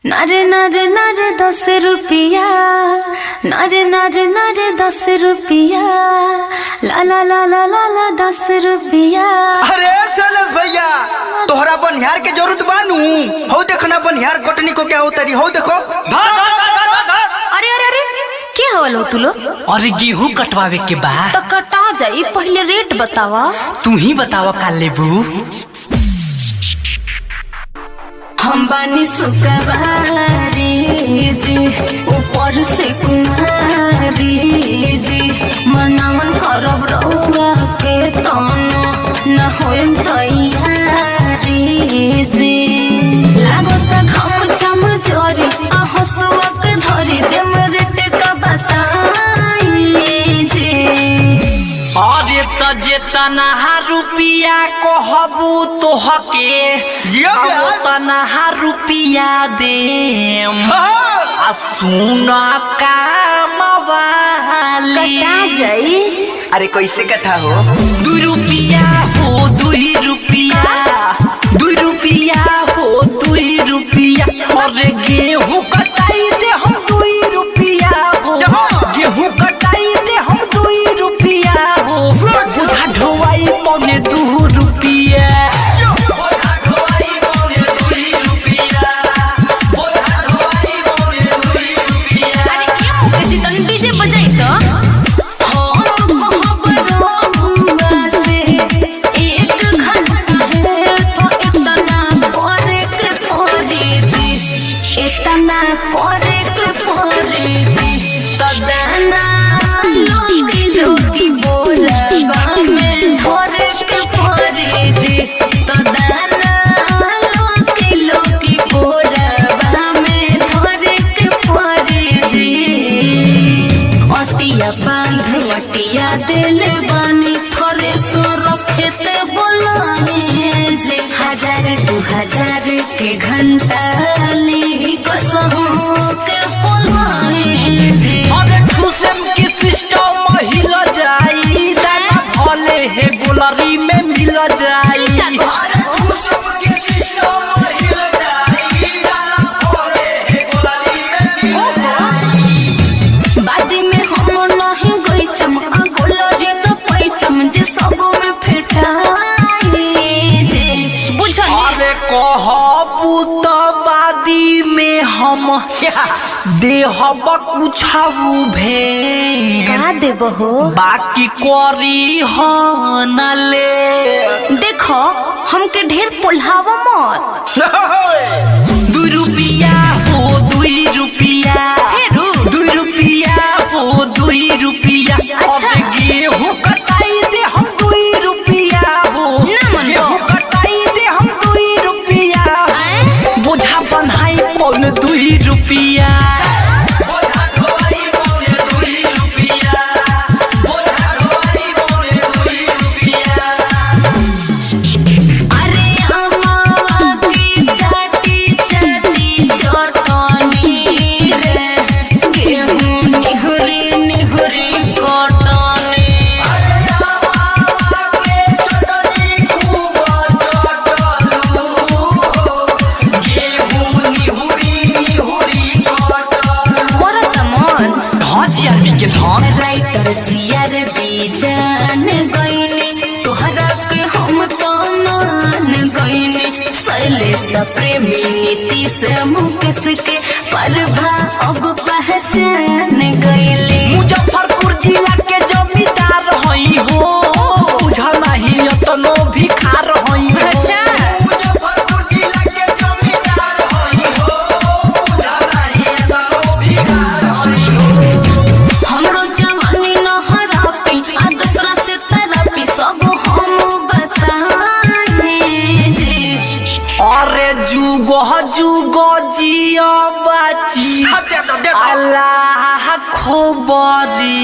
नारे नारे नारे 10 रुपया, नारे नारे नारे 10 रुपया, ला ला ला ला ला ला 10 रुपया। अरे सलस भैया तोहरा बनिहार के जरूरत बानू। हो देखो ना बनिहार कटनी को क्या होता रही। हो देखो अरे अरे अरे क्या हवल हो तू लोग? अरे गेहूं कटवावे के बा तो कटा जाई, पहले रेट बतावा। तू ही बतावा का लेबू। हम बानी सुकवारी जी, ऊपर से कुमारी जी, मनावन करब रउआ के तनो न होएम तैयारी जी। लागत घम चम जोरी आ हसुआ के धरी देम रेट का बताई जी। अरे त जेतना रुपिया कहबू तोहके तना रुपिया देम। आ सुना काम वाली कटा जाई। अरे कैसे कथा हो? 2 रुपिया हो 2 रुपिया, 2 रुपिया हो 2 रुपिया। अरे गेहूं कटाई दे हम 2 रुपिया हो, गेहूं कटाई दे हम 2 रुपिया हो। बुढ़ा ढोवाई पौने 2 रुपिया। डीजे बजाई तो इतना करे के पड़ी सदाना लोगी बोलबा में धरे के पड़ी सदाना लोगी बोलबा में धरे के पड़ी। अटिया बांध अटिया दिल बानी थोड़े सो रखेते बोलाने जे 1000-2000 के घंटा ली कसहू के बोलाने जे। अरे ठूसम के सिस्टम हिल जाई, दाना भले है गुलरी में मिल जाई। बादी में हम नहीं गई चम आ गुलरी न पैचम जे सब में फेटाई जे। बुझली अरे कहबू तो बादी में हम देहब कुछ भे का देबो हो? बाकी करी हो न ले। देखो हमके ढेर पोल्हावा मत। 2 रुपिया हो 2 रुपिया, फेरू 2 रुपिया हो 2 रुपिया। अच्छा। अब गेहूं कटाई दे हम 2 रुपिया हो, ना मन गेहूं कटाई दे हम 2 रुपिया। आए? बोझा बन्हाई पौन 2 रुपिया। अरे अम्मा की चाटी चाटी चटनी रे, गेहूं निहुरी निहुरी कटनी। करत मन ढांची आदमी के धान राइटर सियार बीजान गईने तोहरा के हम तो मान गईने। शैलेश प्रेमी नीतीश मुकेश के प्रभा अब पहचान गईले। मुजफ्फरपुर जिला के जमींदार हई हो, बुझा नहीं अतनो भिखार हई हो। अच्छा मुजफ्फरपुर जिला के जमींदार हई हो, बुझा नहीं अतनो भिखार हई हो। हमरो जवानी न हरापी आ दूसरा से तरपी सब हम बताने जे। अरे जुगो जुगो जिया बाची अल्लाह खोबरी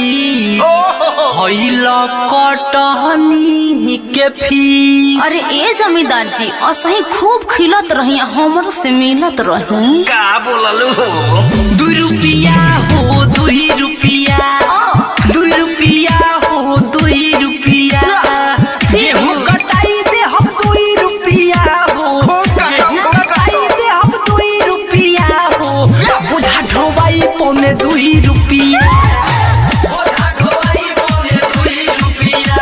हईल कटहनी के फी। अरे ए जमींदार जी असही खूब खिलत रही, हमरो से मिलत रही। का बोललू? 2 रुपिया हो 2 रुपिया, 2 रुपिया हो 2 रुपिया। गेहूं कटाई दे हम 2 रुपिया हो, गेहूं कटाई दे हम 2 रुपिया हो। पौने 2 रुपया। बोझा ढोवाई पौने 2 रुपया।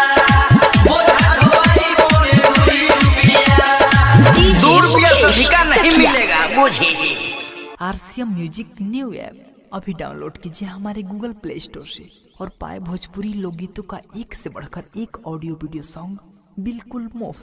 बोझा ढोवाई पौने 2 रुपया। 2 रुपया से अधिका नहीं मिलेगा बुझे। RCM म्यूजिक न्यू ऐप अभी डाउनलोड कीजिए हमारे गूगल प्ले स्टोर से और पाए भोजपुरी लोकगीतों का एक से बढ़कर एक ऑडियो वीडियो सॉन्ग बिल्कुल मुफ्त।